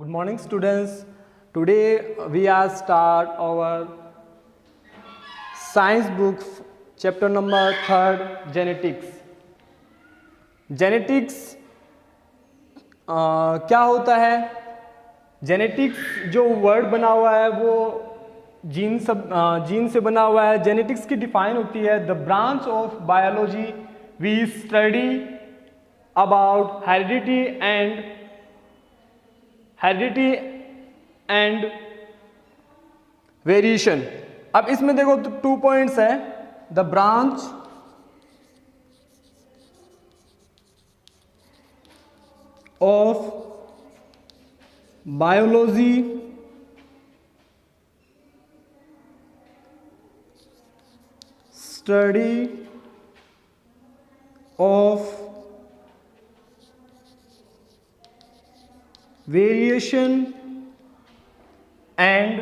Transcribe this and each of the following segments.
Good morning, students. Today we are start our science book, chapter number 3, genetics. Genetics क्या होता है? Genetics जो word बना हुआ है वो जीन से बना हुआ है. जेनेटिक्स की डिफाइन होती है the branch of biology we study about heredity and variation. अब इसमें देखो तो 2 पॉइंट्स है. The branch of biology study of variation and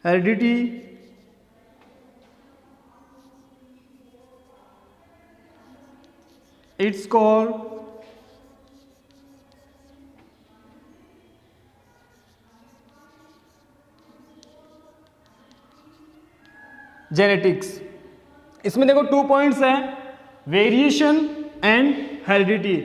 heredity it's called genetics. इसमें देखो 2 पॉइंट्स हैं, variation and heredity.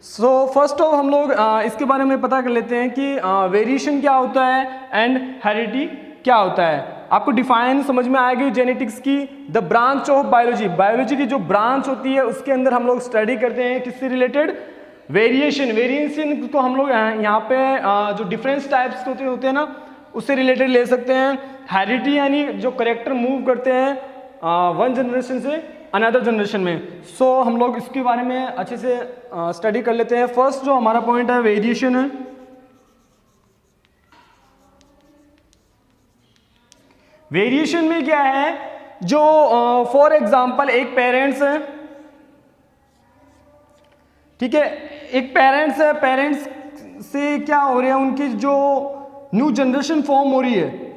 So first of हम लोग इसके बारे में पता कर लेते हैं कि वेरिएशन क्या होता है एंड हेरिडिटी क्या होता है. आपको डिफाइन समझ में आएगी जेनेटिक्स की. द ब्रांच ऑफ बायोलॉजी की जो ब्रांच होती है उसके अंदर हम लोग स्टडी करते हैं किससे रिलेटेड? वेरिएशन को हम लोग यहाँ पे जो डिफरेंस टाइप्स होते हैं ना उससे रिलेटेड ले सकते हैं. हेरिडिटी यानी जो करेक्टर मूव करते हैं वन जनरेशन से अनदर जनरेशन में. सो हम लोग इसके बारे में अच्छे से स्टडी कर लेते हैं. फर्स्ट जो हमारा पॉइंट है वेरिएशन है. वेरिएशन में क्या है, जो फॉर एग्जांपल एक पेरेंट्स है, ठीक है, एक पेरेंट्स है, पेरेंट्स से क्या हो रहा है, उनकी जो न्यू जनरेशन फॉर्म हो रही है.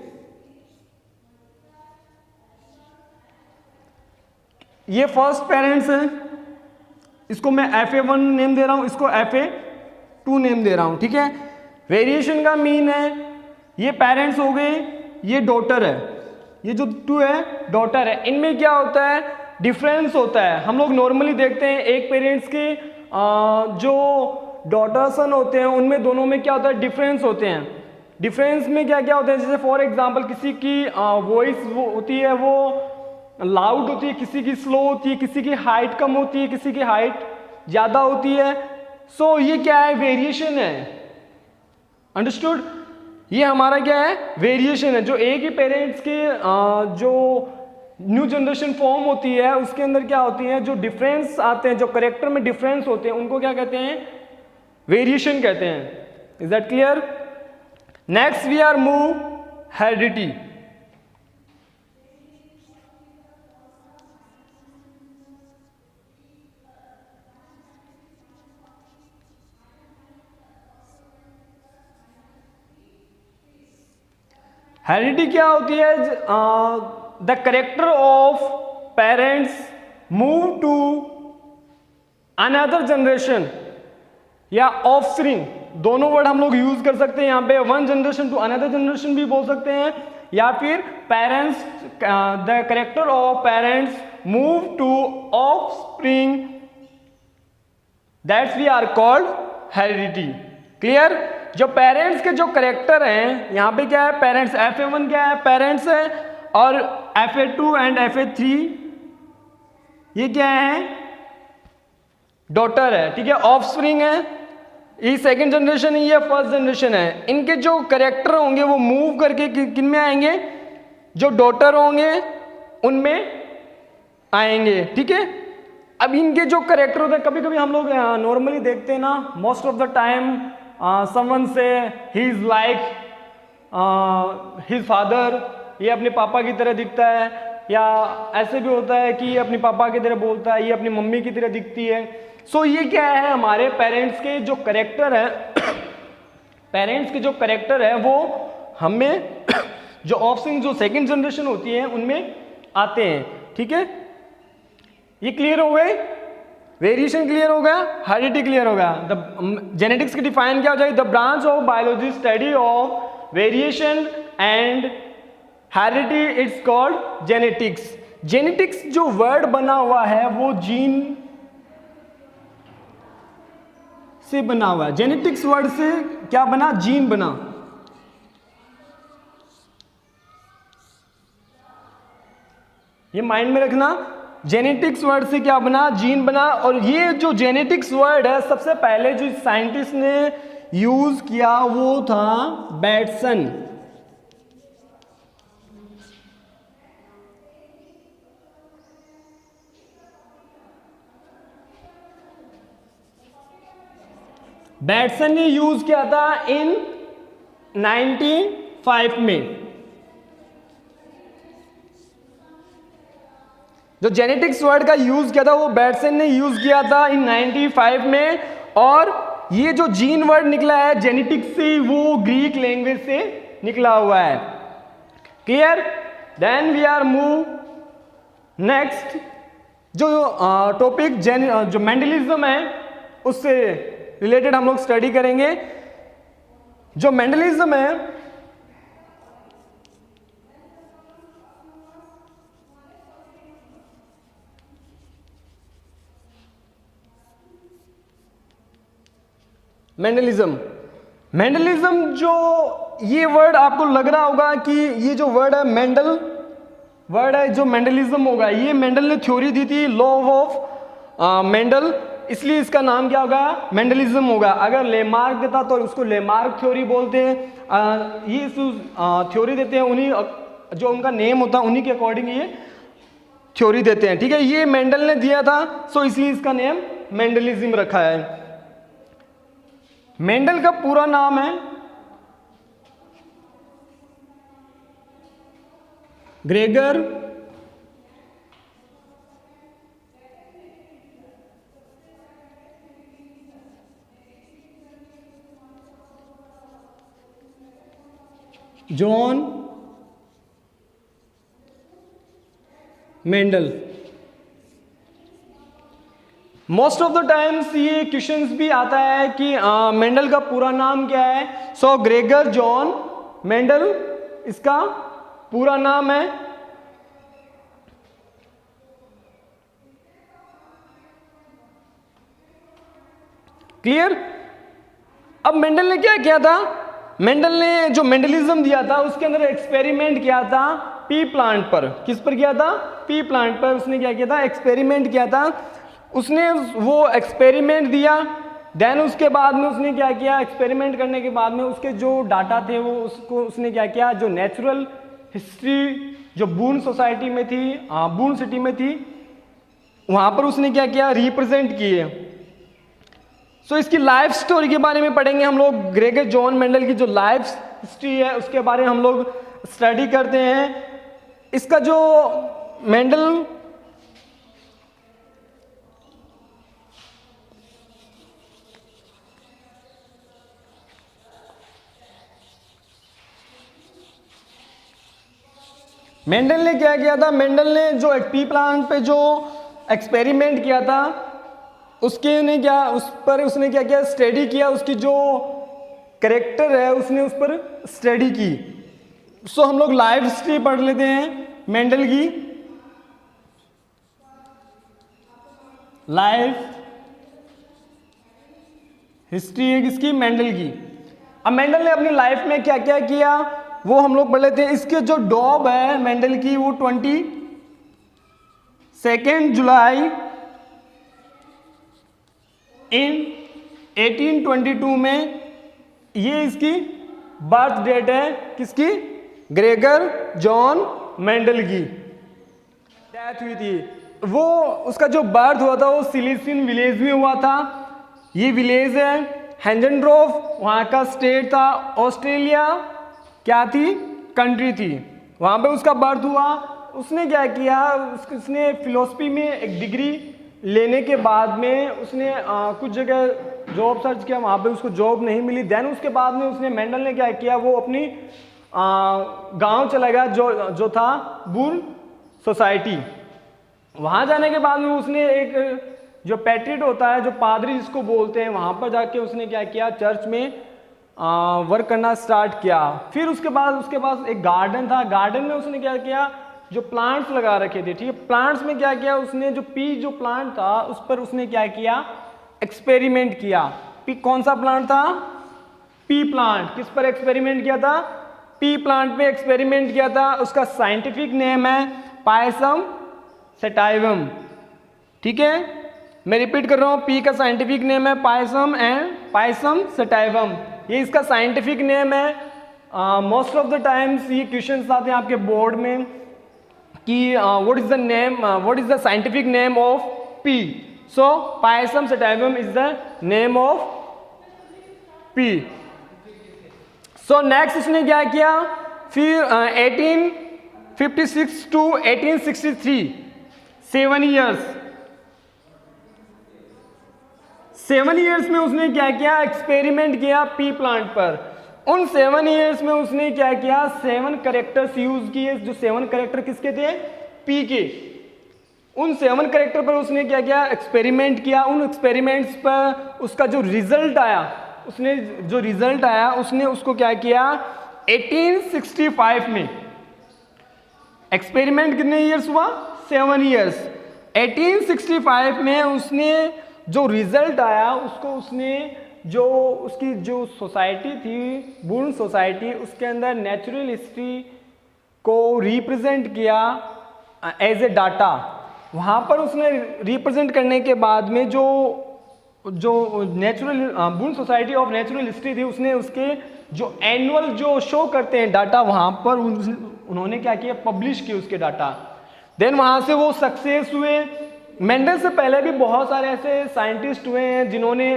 ये फर्स्ट पेरेंट्स है, इसको मैं FA1 नेम दे रहा हूं, इसको FA2 नेम दे रहा हूं. ठीक है. वेरिएशन का मीन है ये पेरेंट्स हो गए, ये डॉटर है, ये जो 2 है डॉटर है. इनमें क्या होता है? डिफरेंस होता है. हम लोग नॉर्मली देखते हैं एक पेरेंट्स के जो डॉटर सन होते हैं उनमें दोनों में क्या होता है? डिफरेंस होते हैं. डिफरेंस में क्या क्या होता है? जैसे फॉर एग्जाम्पल किसी की वॉइस होती है वो लाउड होती है, किसी की स्लो होती है, किसी की हाइट कम होती है, किसी की हाइट ज्यादा होती है. सो ये क्या है? वेरिएशन है. अंडरस्टूड? ये हमारा क्या है? वेरिएशन है. जो एक ही पेरेंट्स के जो न्यू जनरेशन फॉर्म होती है उसके अंदर क्या होती है? जो डिफरेंस आते हैं, जो करेक्टर में डिफरेंस होते हैं उनको क्या कहते हैं? वेरिएशन कहते हैं. Is that clear? Next we are move heredity. Heredity क्या होती है? The character of parents move to another generation या ऑफस्प्रिंग. दोनों वर्ड हम लोग यूज कर सकते हैं यहाँ पे. One generation to another generation भी बोल सकते हैं, या फिर parents the character of parents move to offspring, that's we are called heredity. Clear? जो पेरेंट्स के जो करेक्टर हैं यहाँ पे क्या है? पेरेंट्स. FA1 क्या है? पेरेंट्स है. और FA2 एंड FA3 ये क्या है? डॉटर है. ठीक है. ऑफस्प्रिंग है. ये सेकंड जनरेशन है, ये फर्स्ट जनरेशन है. इनके जो करेक्टर होंगे वो मूव करके किन में आएंगे? जो डॉटर होंगे उनमें आएंगे. ठीक है. अब इनके जो करेक्टर होते हैं, कभी कभी हम लोग नॉर्मली देखते हैं ना, most of the time someone say he is like his father, ये अपने पापा की तरह दिखता है. या ऐसे भी होता है कि ये अपने पापा की तरह बोलता है, ये अपनी मम्मी की तरह दिखती है. सो ये क्या है? हमारे पेरेंट्स के जो करेक्टर है पेरेंट्स के जो करेक्टर है वो हमें जो ऑफस्प्रिंग जो सेकंड जनरेशन होती है उनमें आते हैं. ठीक है. ये क्लियर हो गए? वेरिएशन क्लियर हो गया, हेरिडिटी क्लियर हो गया। द जेनेटिक्स की डिफाइन क्या हो जाएगी, the branch of biology study of variation and heredity, it's called genetics. Genetics जो वर्ड बना हुआ है वो जीन से बना हुआ है। जेनेटिक्स वर्ड से क्या बना, जीन बना। ये माइंड में रखना, जेनेटिक्स वर्ड से क्या बना, जीन बना। और ये जो जेनेटिक्स वर्ड है सबसे पहले जो साइंटिस्ट ने यूज किया वो था बैटसन। बैटसन ने यूज किया था इन 95 में। जो जेनेटिक्स वर्ड का यूज किया था वो बैटसन ने यूज किया था इन 95 में। और ये जो जीन वर्ड निकला है जेनेटिक्स से, वो ग्रीक लैंग्वेज से निकला हुआ है। Clear? Then we are move next. जो टॉपिक जो मेंडलिज्म है उससे रिलेटेड हम लोग स्टडी करेंगे। जो मेंडलिज्म है, मेंडलिज्म जो ये वर्ड आपको लग रहा होगा कि ये जो वर्ड है मेंडल वर्ड है, जो मेंडलिज्म होगा ये मेंडल ने थ्योरी दी थी, लॉ ऑफ मेंडल, इसलिए इसका नाम क्या होगा, मेंडलिज्म होगा। अगर लेमार्क देता तो उसको लेमार्क थ्योरी बोलते हैं। ये थ्योरी देते हैं उन्हीं, जो उनका नेम होता है उन्हीं के अकॉर्डिंग ये थ्योरी देते हैं। ठीक है, ये मेंडल ने दिया था, सो इसलिए इसका नेम मेंडलिज्म रखा है। मेंडल का पूरा नाम है Gregor John Mendel. Most of the times ये क्वेश्चंस भी आता है कि मेंडल का पूरा नाम क्या है। सो ग्रेगर जॉन मेंडल इसका पूरा नाम है। क्लियर? अब मेंडल ने क्या किया था, मेंडल ने जो मेंडलिज्म दिया था उसके अंदर एक्सपेरिमेंट किया था पी प्लांट पर। किस पर किया था, पी प्लांट पर उसने क्या किया था, एक्सपेरिमेंट किया था। उसने वो एक्सपेरिमेंट दिया, देन उसके बाद में उसने क्या किया, एक्सपेरिमेंट करने के बाद में उसके जो डाटा थे वो उसको उसने क्या किया, जो नेचुरल हिस्ट्री जो बून सोसाइटी में थी, बून सिटी में थी, वहां पर उसने क्या किया, रिप्रेजेंट किए। सो इसकी लाइफ स्टोरी के बारे में पढ़ेंगे हम लोग। ग्रेगर जॉन मेंडल की जो लाइफ हिस्ट्री है उसके बारे में हम लोग स्टडी करते हैं। इसका जो मेंडल ने क्या किया था, मेंडल ने जो पी प्लांट पे जो एक्सपेरिमेंट किया था उसके ने क्या, उस पर उसने क्या किया, स्टडी किया, उसकी जो कैरेक्टर है उसने उस पर स्टडी की। सो हम लोग लाइफ हिस्ट्री पढ़ लेते हैं मेंडल की। लाइफ हिस्ट्री है किसकी, मेंडल की। अब मेंडल ने अपनी लाइफ में क्या क्या किया वो हम लोग पढ़ लेते हैं। इसके जो डॉब है मेंडल की वो 22 जुलाई इन 1822 में, ये इसकी बर्थ डेट है किसकी, ग्रेगर जॉन मेंडल की। डेथ हुई थी, वो उसका जो बर्थ हुआ था वो सिलिसियन विलेज में हुआ था। ये विलेज है हेंजनड्रोफ, वहाँ का स्टेट था। ऑस्ट्रेलिया क्या थी, कंट्री थी, वहाँ पे उसका बर्थ हुआ। उसने क्या किया, उसने फिलोसफी में एक डिग्री लेने के बाद में उसने कुछ जगह जॉब सर्च किया, वहाँ पे उसको जॉब नहीं मिली। देन उसके बाद में उसने मेंडल ने क्या किया, वो अपनी गांव चला गया जो था बून सोसाइटी। वहाँ जाने के बाद में उसने एक जो पैट्रियट होता है, जो पादरी जिसको बोलते हैं, वहाँ पर जाके उसने क्या किया, चर्च में वर्क करना स्टार्ट किया। फिर उसके बाद उसके पास एक गार्डन था, गार्डन में उसने क्या किया, जो प्लांट्स लगा रखे थे, ठीक है, प्लांट्स में क्या किया उसने, जो पी जो प्लांट था उस पर उसने क्या किया, एक्सपेरिमेंट किया। पी कौन सा प्लांट था, पी प्लांट। किस पर एक्सपेरिमेंट किया था, पी प्लांट पे एक्सपेरिमेंट किया था। उसका साइंटिफिक नेम है पायसम सेटाइवम, ठीक है, मैं रिपीट कर रहा हूँ, पी का साइंटिफिक नेम है पायसम सेटाइवम, ये इसका साइंटिफिक नेम है। मोस्ट ऑफ द टाइम्स ये क्वेश्चंस आते हैं आपके बोर्ड में कि what is the scientific name of P. So payasam sativum is the name of P. So next उसने क्या किया, फिर 1856 टू 1863 7 ईयर्स में उसने क्या किया, एक्सपेरिमेंट किया पी प्लांट पर। उन 7 ईयर्स में उसने क्या किया, 7 कैरेक्टर्स यूज किए, जो 7 कैरेक्टर किसके थे, पी के। उन 7 कैरेक्टर पर उसने क्या किया, एक्सपेरिमेंट किया। उन एक्सपेरिमेंट्स पर उसका जो रिजल्ट आया, उसने उसको क्या किया, 1865 में। एक्सपेरिमेंट कितने ईयर्स हुआ, 7 ईयर्स। 1865 में उसने जो रिजल्ट आया उसको उसने जो उसकी जो सोसाइटी थी, बूर्न सोसाइटी, उसके अंदर नेचुरल हिस्ट्री को रिप्रेजेंट किया एज ए डाटा। वहाँ पर उसने रिप्रेजेंट करने के बाद में जो natural Bern society of natural history थी, उसने उसके जो एनुअल जो शो करते हैं डाटा, वहाँ पर उन्होंने क्या किया, पब्लिश किए उसके डाटा। देन वहाँ से वो सक्सेस हुए। मेंडल से पहले भी बहुत सारे ऐसे साइंटिस्ट हुए हैं जिन्होंने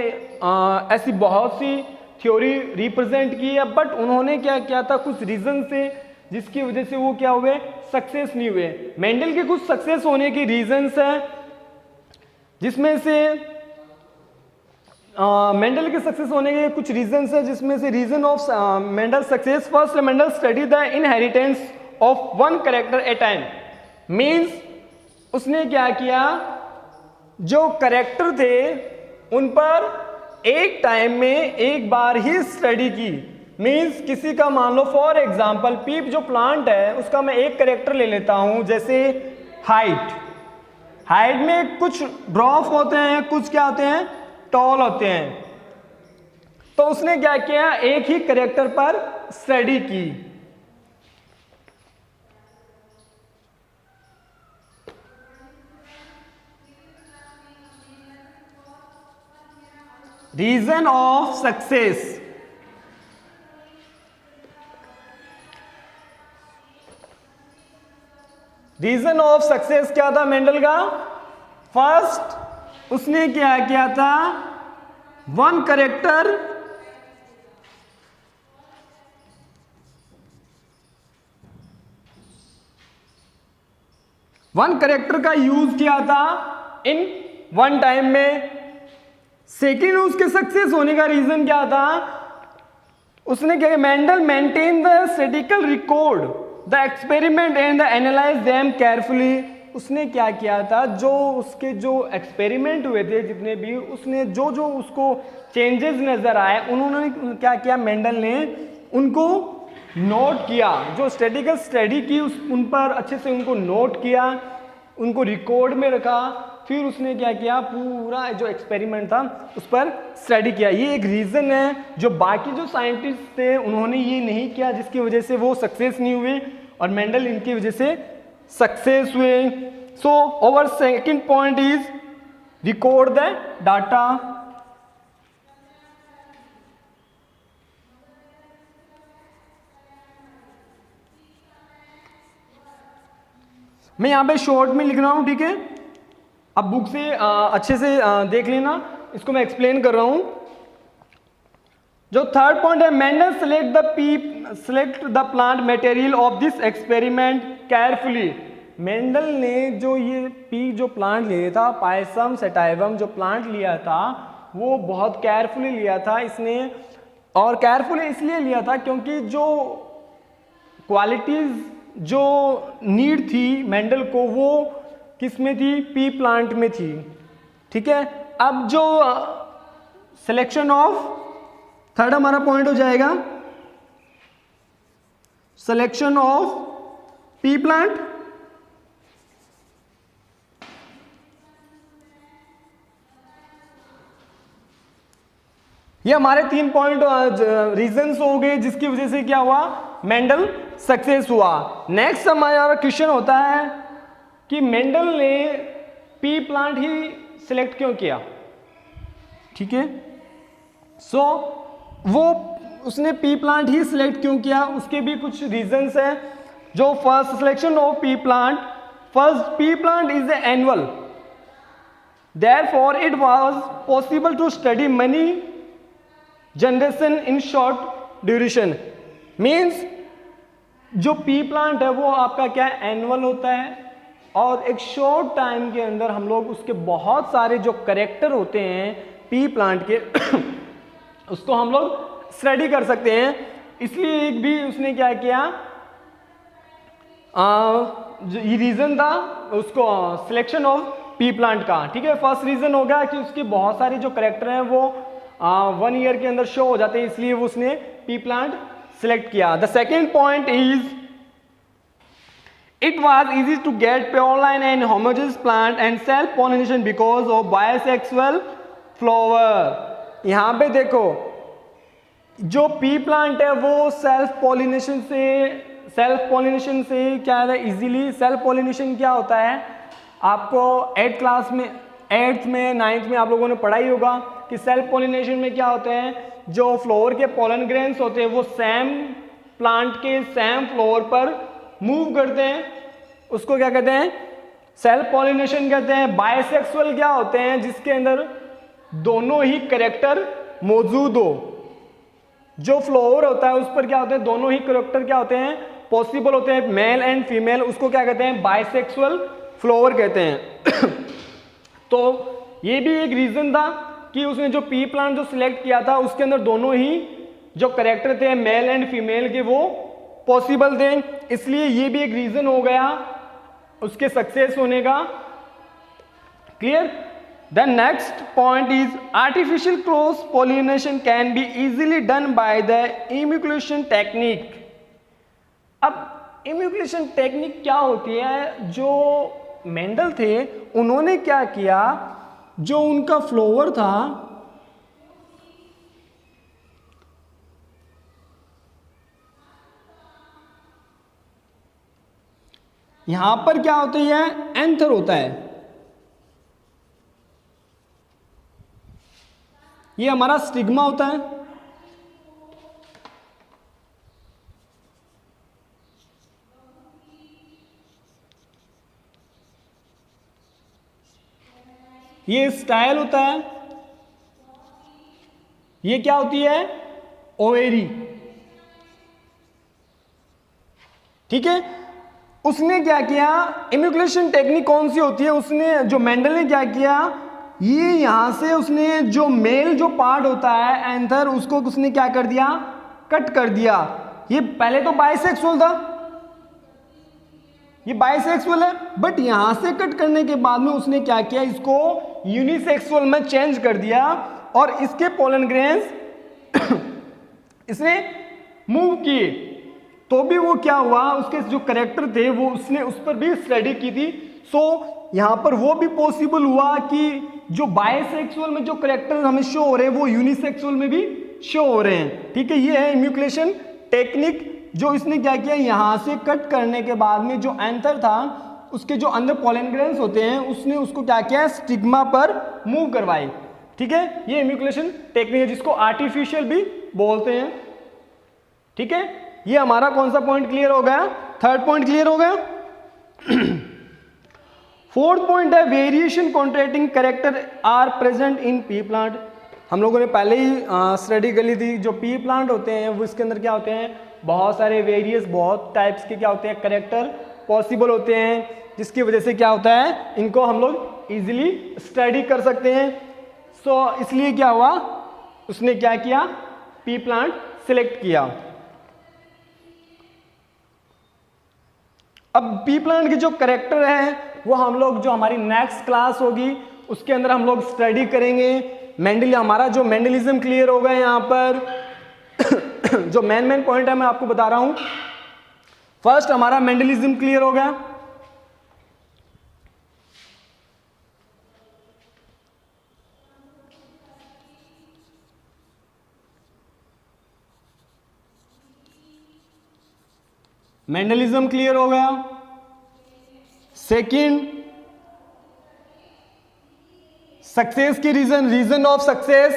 ऐसी बहुत सी थ्योरी रिप्रेजेंट की है, बट उन्होंने क्या किया था, कुछ रीजन से जिसकी वजह से वो क्या हुए, सक्सेस नहीं हुए। मेंडल के कुछ सक्सेस होने के रीजंस हैं, जिसमें से मेंडल के सक्सेस होने के कुछ रीजंस हैं, जिसमें से reason of Mendel success, first Mendel study the inheritance of one character a time. Means उसने क्या किया, जो कैरेक्टर थे उन पर एक टाइम में एक बार ही स्टडी की। मीन्स किसी का मान लो फॉर एग्जांपल पीप जो प्लांट है उसका मैं एक कैरेक्टर ले लेता हूं, जैसे हाइट में कुछ ड्रॉप होते हैं, कुछ क्या होते हैं, टॉल होते हैं। तो उसने क्या किया, एक ही कैरेक्टर पर स्टडी की। Reason of success, reason of success क्या था मेंडल का, फर्स्ट उसने क्या किया था, वन कैरेक्टर का यूज किया था इन वन टाइम में। सेकेंड उसके सक्सेस होने का रीजन क्या था, उसने क्या, Mendel maintain the statistical record the experiment and the analyse them carefully. उसने क्या किया था, जो उसके जो एक्सपेरिमेंट हुए थे जितने भी, उसने जो जो उसको चेंजेस नजर आए, उन्होंने क्या किया, मेंडल ने उनको नोट किया। जो स्टैटिस्टिकल स्टडी की उन पर अच्छे से उनको नोट किया, उनको रिकॉर्ड में रखा। फिर उसने क्या किया, पूरा जो एक्सपेरिमेंट था उस पर स्टडी किया। ये एक रीज़न है जो बाकी जो साइंटिस्ट थे उन्होंने ये नहीं किया, जिसकी वजह से वो सक्सेस नहीं हुए, और मेंडल इनकी वजह से सक्सेस हुए। So our second point is record the data. मैं यहाँ पे शॉर्ट में लिख रहा हूँ, ठीक है, अब बुक से अच्छे से देख लेना, इसको मैं एक्सप्लेन कर रहा हूं। जो थर्ड पॉइंट है, Mendel select the plant material of this experiment carefully. Mendel ने जो ये पी जो प्लांट लिया था, पायसम सेटाइवम जो प्लांट लिया था, वो बहुत केयरफुली लिया था इसने। और केयरफुली इसलिए लिया था क्योंकि जो क्वालिटीज जो नीड थी मेंडल को, वो किस में थी, पी प्लांट में थी। ठीक है। अब जो सिलेक्शन ऑफ, थर्ड हमारा पॉइंट हो जाएगा सिलेक्शन ऑफ पी प्लांट। ये हमारे 3 पॉइंट रीजंस हो गए जिसकी वजह से क्या हुआ, मेंडल सक्सेस हुआ। नेक्स्ट हमारा क्वेश्चन होता है कि मेंडल ने पी प्लांट ही सिलेक्ट क्यों किया, ठीक है। सो वो उसने पी प्लांट ही सिलेक्ट क्यों किया, उसके भी कुछ रीजंस हैं। जो first selection of pea plant, first pea plant is annual, therefore it was possible to study many generation in short duration. Means जो पी प्लांट है वो आपका क्या एनुअल होता है और एक शॉर्ट टाइम के अंदर हम लोग उसके बहुत सारे जो करेक्टर होते हैं पी प्लांट के उसको हम लोग स्टडी कर सकते हैं। इसलिए एक भी उसने क्या किया, जो ये रीजन था उसको सिलेक्शन ऑफ पी प्लांट का, ठीक है। फर्स्ट रीजन हो गया कि उसके बहुत सारे जो करेक्टर हैं वो 1 ईयर के अंदर शो हो जाते हैं, इसलिए वो उसने पी प्लांट सिलेक्ट किया। The second point is it was easy to get purulane and homogeneous plant and self pollination because of bisexual flower। यहां पे देखो जो पी प्लांट है वो सेल्फ पॉलिनेशन से क्या है, इजीली सेल्फ पॉलिनेशन क्या होता है, आपको 8th क्लास में 8th में 9th में आप लोगों ने पढ़ा ही होगा कि सेल्फ पॉलिनेशन में क्या होते हैं, जो फ्लावर के पॉलन ग्रेन्स होते हैं वो सेम प्लांट के सेम फ्लावर पर मूव करते हैं, उसको क्या कहते हैं, सेल्फ पॉलिनेशन कहते हैं। बाइसेक्सुअल क्या होते हैं, जिसके अंदर दोनों ही करेक्टर मौजूद हो, जो फ्लावर होता है उस पर क्या होते हैं, दोनों ही करेक्टर क्या होते हैं, पॉसिबल होते हैं, मेल एंड फीमेल, उसको क्या कहते हैं, बाइसेक्सुअल फ्लावर कहते हैं। तो ये भी एक रीजन था कि उसने जो पी प्लांट जो सिलेक्ट किया था उसके अंदर दोनों ही जो करेक्टर थे मेल एंड फीमेल के वो पॉसिबल थे, इसलिए ये भी एक रीजन हो गया उसके सक्सेस होने का। Clear. The next point is artificial cross pollination can be easily done by the emasculation technique. अब इम्यूकुलेशन टेक्निक क्या होती है, जो मेंडल थे उन्होंने क्या किया, जो उनका फ्लावर था यहां पर क्या होती है, एंथर होता है, ये हमारा स्टिग्मा होता है, ये स्टाइल होता है, ये क्या होती है, ओवेरी, ठीक है। उसने क्या किया, इम्यूकुलेशन टेक्निक कौन सी होती है, उसने जो मेंडल ने क्या किया, ये यहां से उसने जो मेल जो पार्ट होता है एंथर, उसको उसने क्या कर दिया, कट कर दिया। ये पहले तो बाइसेक्सुअल था, ये बाइसेक्सुअल है, बट यहां से कट करने के बाद में उसने क्या किया, इसको यूनिसेक्सुअल में चेंज कर दिया और इसके पोलन ग्रेन्स इसने मूव किए, तो भी वो क्या हुआ, उसके जो करेक्टर थे वो उसने उस पर भी स्टडी की थी। सो यहां पर वो भी पॉसिबल हुआ कि जो बाइसेक्सुअल में जो करेक्टर हमें शो हो रहे हैं वो यूनिसेक्सुअल में भी शो हो रहे हैं, ठीक है। ये है इम्यूकुलेशन टेक्निक, जो इसने क्या किया, यहां से कट करने के बाद में जो एंथर था उसके जो अंदर पोलन ग्रेन्स होते हैं उसने उसको क्या किया, स्टिग्मा पर मूव करवाए, ठीक है। ये इम्यूकुलेशन टेक्निक है जिसको आर्टिफिशियल भी बोलते हैं, ठीक है। ये हमारा कौन सा पॉइंट क्लियर हो गया, थर्ड पॉइंट क्लियर हो गया। फोर्थ पॉइंट है variation contracting character are present in pea plant. हम लोगों ने पहले ही स्टडी कर ली थी, जो पी प्लांट होते हैं वो इसके अंदर क्या होते हैं, बहुत सारे वेरियस बहुत टाइप्स के क्या होते हैं करेक्टर पॉसिबल होते हैं, जिसकी वजह से क्या होता है, इनको हम लोग इजीली स्टडी कर सकते हैं। सो इसलिए क्या हुआ, उसने क्या किया, पी प्लांट सिलेक्ट किया। अब पी प्लांट के जो करेक्टर हैं वो हम लोग जो हमारी नेक्स्ट क्लास होगी उसके अंदर हम लोग स्टडी करेंगे हमारा जो मेंडलिज्म क्लियर होगा यहाँ पर। जो मेन पॉइंट है मैं आपको बता रहा हूं। फर्स्ट हमारा मेंडलिज्म क्लियर हो गया। मेंडलिज्म क्लियर हो गया। सेकंड, सक्सेस की reason of success.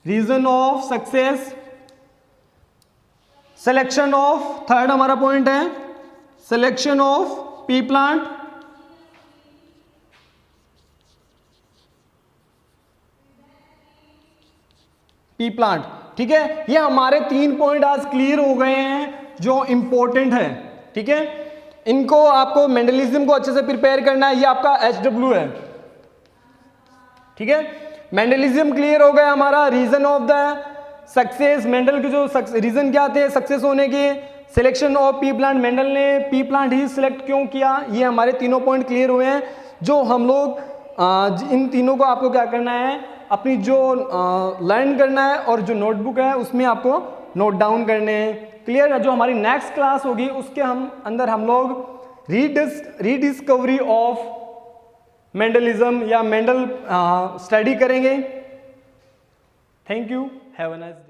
Reason of success. Selection of, third हमारा पॉइंट है selection of pea plant. Pea plant, ठीक है। ये हमारे 3 पॉइंट आज क्लियर हो गए हैं जो इंपॉर्टेंट है, ठीक है। इनको आपको मेंडलिज्म को अच्छे से प्रिपेयर करना है। ये आपका HW है, ठीक है। मेंडलिज्म क्लियर हो गया हमारा। Reason of the success, Mendel के जो रीजन क्या थे सक्सेस होने के। Selection of pea plant, Mendel ने पी प्लांट ही सिलेक्ट क्यों किया। ये हमारे तीनों पॉइंट क्लियर हुए हैं। जो हम लोग इन तीनों को आपको क्या करना है, अपनी जो लर्न करना है और जो नोटबुक है उसमें आपको नोट डाउन करने हैं। क्लियर है। जो हमारी नेक्स्ट क्लास होगी उसके अंदर हम लोग रीडिस्कवरी ऑफ मेंडलिज्म या मेंडल स्टडी करेंगे। Thank you, have a nice day.